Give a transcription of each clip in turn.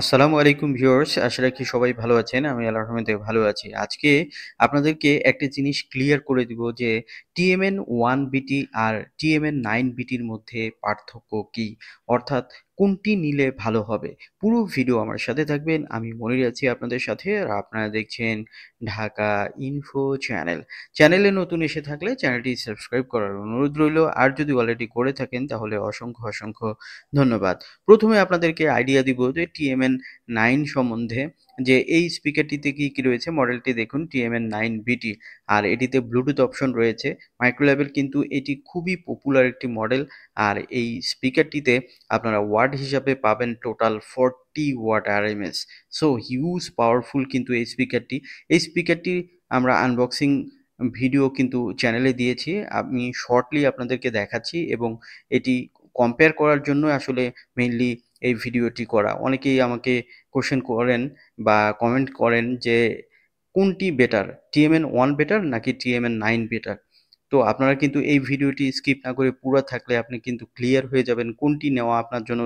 আসসালামু আলাইকুম ভিউয়ার্স, আশা রাখি সবাই ভালো আছেন। আমি আল্লাহর রহমতে ভালো আছি। আজকে আপনাদেরকে একটা জিনিস ক্লিয়ার করে দিব যে TMN 1BT আর TMN 9BT র মধ্যে পার্থক্য কী? অর্থাৎ কোনটি নিলে ভালো হবে? পুরো ভিডিও আমার সাথে থাকবেন। আমি মনির আছি আপনাদের সাথে। আর আপনারা দেখছেন ঢাকা ইনফো চ্যানেল। চ্যানেলে নতুন এসে থাকলে চ্যানেলটি সাবস্ক্রাইব করার অনুরোধ রইল। আর যদি অলরেডি করে থাকেন তাহলে অসংখ্য ধন্যবাদ। প্রথমে আপনাদেরকে আইডিয়া দিব যে TMN 9 সম্বন্ধে, যে এই স্পিকারটিতে কি রয়েছে। মডেলটি দেখুন TMN 9BT, আর এটিতে ব্লুটুথ অপশন রয়েছে। মাইক্রোল্যাবের কিন্তু এটি খুবই পপুলার একটি মডেল। আর এই স্পিকারটিতে আপনারা ওয়াট হিসাবে পাবেন total 40 watt RMS। So huge powerful কিন্তু এই স্পিকারটি। এই স্পিকারটি আমরা আনবক্সিং ভিডিও কিন্তু চ্যানেলে দিয়েছি। আমি শর্টলি আপনাদেরকে দেখাচ্ছি এবং এটি কম্পেয়ার করার জন্য আসলে মেইনলি এই ভিডিওটি করা। অনেকেই আমাকে কোয়েশ্চেন করেন বা কমেন্ট করেন যে কোনটি বেটার, TMN 1 বেটার নাকি TMN 9 বেটার? তো আপনারা কিন্তু এই ভিডিওটি স্কিপ না করে পুরো থাকলে আপনি কিন্তু ক্লিয়ার হয়ে যাবেন কোনটি নেওয়া আপনার জন্য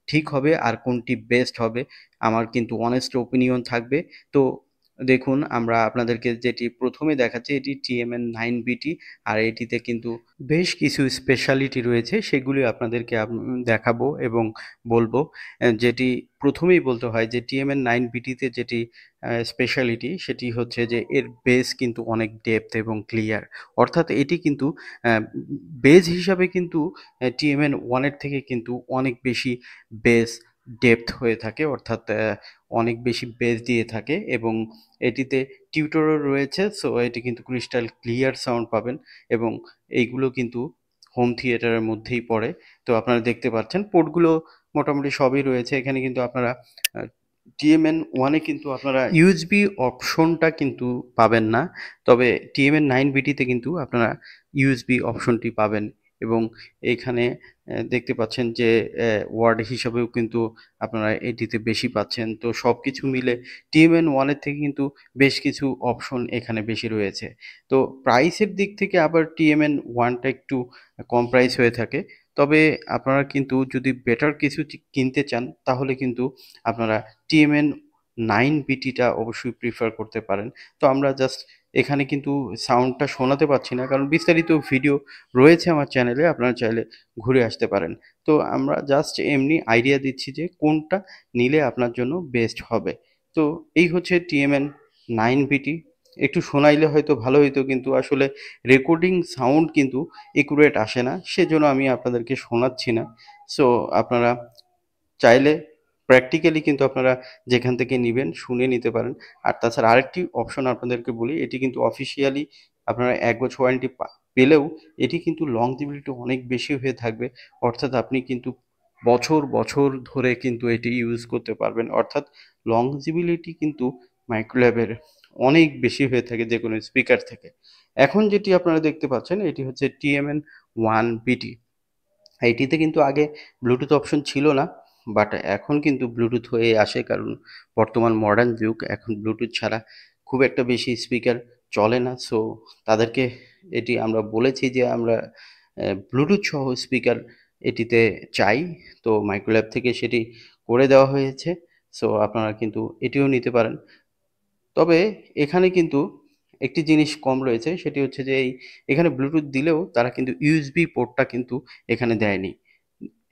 ঠিক হবে আর কোনটি বেস্ট হবে। আমার কিন্তু অনেস্ট ওপিনিয়ন থাকবে। তো দেখুন, আমরা আপনাদেরকে যেটি প্রথমে দেখাচ্ছি এটি TMN 9BT, আর এটিতে কিন্তু বেশ কিছু স্পেশালিটি রয়েছে, সেগুলি আপনাদেরকে দেখাবো এবং বলবো। যেটি প্রথমেই বলতে হয় যে TMN 9BT-তে যেটি স্পেশালিটি সেটি হচ্ছে যে এর বেস কিন্তু অনেক ডেপথ এবং ক্লিয়ার। অর্থাৎ এটি কিন্তু বেস হিসাবে কিন্তু TMN 1 এর থেকে কিন্তু অনেক বেশি বেস ডেপথ হয়ে থাকে, অর্থাৎ অনেক বেশি বেস দিয়ে থাকে এবং এটিতে টিউটরও রয়েছে। সো এটি কিন্তু ক্রিস্টাল ক্লিয়ার সাউন্ড পাবেন এবং এইগুলো কিন্তু হোম থিয়েটারের মধ্যেই পড়ে। তো আপনারা দেখতে পাচ্ছেন পোর্টগুলো মোটামুটি সবই রয়েছে। এখানে কিন্তু আপনারা TMN 1 এ কিন্তু আপনারা ইউএসবি অপশনটা কিন্তু পাবেন না। তবে TMN 9BT-তে কিন্তু আপনারা ইউএসবি অপশনটি পাবেন এবং এইখানে দেখতে পাচ্ছেন যে ওয়ার্ড হিসাবেও কিন্তু আপনারা এটিতে বেশি পাচ্ছেন। তো সবকিছু মিলে TMN 1 এর থেকে কিন্তু বেশ কিছু অপশন এখানে বেশি রয়েছে। তো প্রাইসের দিক থেকে আবার TMN 1 টা একটু কম প্রাইস হয়ে থাকে। তবে আপনারা কিন্তু যদি বেটার কিছু কিনতে চান তাহলে কিন্তু আপনারা TMN 9BT-টা অবশ্যই প্রিফার করতে পারেন। তো আমরা জাস্ট এখানে কিন্তু সাউন্ডটা শোনাতে পারছি না, কারণ বিস্তারিত ভিডিও রয়েছে আমার চ্যানেলে, আপনারা চাইলে ঘুরে আসতে পারেন। তো আমরা জাস্ট এমনি আইডিয়া দিচ্ছি যে কোনটা নিলে আপনার জন্য বেস্ট হবে। তো এই হচ্ছে TMN 9BT। একটু শোনাইলে হয়তো ভালো হইতো, কিন্তু আসলে রেকর্ডিং সাউন্ড কিন্তু একুরেট আসে না, সেজন্য আমি আপনাদেরকে শোনাচ্ছি না। সো আপনারা চাইলে প্র্যাকটিক্যালি কিন্তু আপনারা যেখান থেকে নিবেন শুনে নিতে পারেন। আর তাছাড়া আরেকটি অপশন আপনাদেরকে বলি, এটি কিন্তু অফিসিয়ালি আপনারা ১ বছর ওয়ারেন্টি পেলেও এটি কিন্তু লংজিভিটি অনেক বেশি হয়ে থাকবে। অর্থাৎ আপনি কিন্তু বছর ধরে কিন্তু এটি ইউজ করতে পারবেন। অর্থাৎ লংজিবিলিটি কিন্তু মাইক্রোল্যাবের অনেক বেশি হয়ে থাকে যেকোনো স্পিকার থেকে। এখন যেটি আপনারা দেখতে পাচ্ছেন এটি হচ্ছে TMN 1BT। এটিতে কিন্তু আগে ব্লুটুথ অপশন ছিল না, বাট এখন কিন্তু ব্লুটুথ হয়ে আসে, কারণ বর্তমান মডার্ন যুগ, এখন ব্লুটুথ ছাড়া খুব একটা বেশি স্পিকার চলে না। সো তাদেরকে এটি আমরা বলেছি যে আমরা ব্লুটুথ সহ স্পিকার এটিতে চাই। তো মাইক্রোল্যাব থেকে সেটি করে দেওয়া হয়েছে। সো আপনারা কিন্তু এটিও নিতে পারেন। তবে এখানে কিন্তু একটি জিনিস কম রয়েছে, সেটি হচ্ছে যে এখানে ব্লুটুথ দিলেও তারা কিন্তু ইউএসবি পোর্টটা কিন্তু এখানে দেয়নি।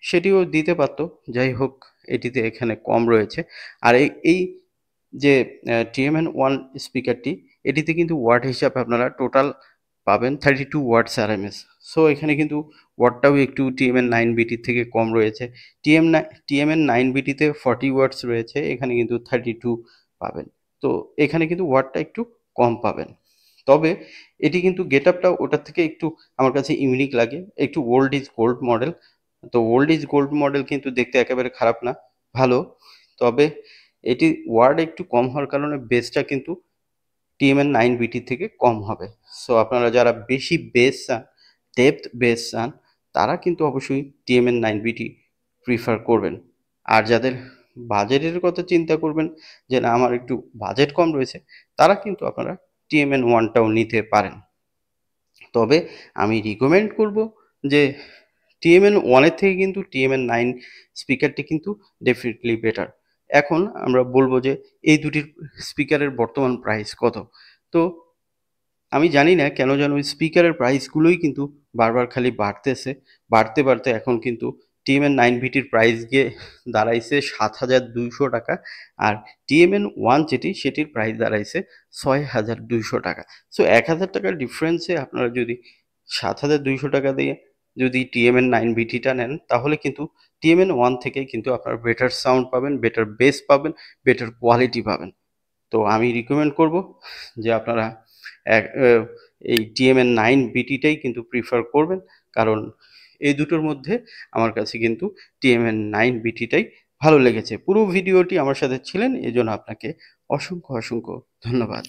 সেটিও দিতে পারত। যাই হোক, এটিতে এখানে কম রয়েছে। আর এই যে TMN 1 স্পিকারটি, এটিতে কিন্তু ওয়াট হিসাবে আপনারা টোটাল পাবেন 32 ওয়াটস RMS। সো এখানে কিন্তু ওয়াটটাও একটু TMN 9BT থেকে কম রয়েছে। TMN 9BT-তে 40 ওয়াটস রয়েছে, এখানে কিন্তু 32 পাবেন। তো এখানে কিন্তু ওয়াটটা একটু কম পাবেন। তবে এটি কিন্তু গেটআপটাও ওটার থেকে একটু আমার কাছে ইউনিক লাগে। একটু ওল্ড ইজ গোল্ড মডেল। তো ওল্ড ইজ গোল্ড মডেল কিন্তু দেখতে একেবারে খারাপ না, ভালো। তবে এটি ওয়াট একটু কম হওয়ার কারণে বেসটা কিন্তু TMN 9BT থেকে কম হবে। সো আপনারা যারা বেশি বেস চান, ডেপথ বেস চান, তারা কিন্তু অবশ্যই TMN 9BT প্রিফার করবেন। আর যাদের বাজেটের কথা চিন্তা করবেন যে না আমার একটু বাজেট কম রয়েছে, তারা কিন্তু আপনারা TMN 1টাও নিতে পারেন। তবে আমি রিকমেন্ড করব যে TMN 1 এর থেকে কিন্তু TMN 9 স্পিকারটি কিন্তু ডেফিনিটলি বেটার। এখন আমরা বলবো যে এই দুটির স্পিকারের বর্তমান প্রাইস কত। তো আমি জানি না কেন যেন ওই স্পিকারের প্রাইসগুলোই কিন্তু বারবার খালি বাড়তেছে। বাড়তে, বাড়তে এখন কিন্তু TMN 9VTর প্রাইস গিয়ে দাঁড়াইছে ৳৭,২০০ আর TMN 1 যেটি সেটির প্রাইস দাঁড়াইছে ৳৬,২০০। সো ৳১,০০০ ডিফারেন্সে আপনারা যদি ৳৭,২০০ দিয়ে যদি TMN 9VTটা নেন তাহলে কিন্তু TMN 1 থেকে কিন্তু আপনারা বেটার সাউন্ড পাবেন, বেটার বেস পাবেন, বেটার কোয়ালিটি পাবেন। তো আমি রিকমেন্ড করব যে আপনারা এক এই TMN 9VTটাই কিন্তু প্রিফার করবেন, কারণ এই দুটোর মধ্যে আমার কাছে কিন্তু TMN 9VTটাই ভালো লেগেছে। পুরো ভিডিওটি আমার সাথে ছিলেন, এজন্য আপনাকে অসংখ্য ধন্যবাদ।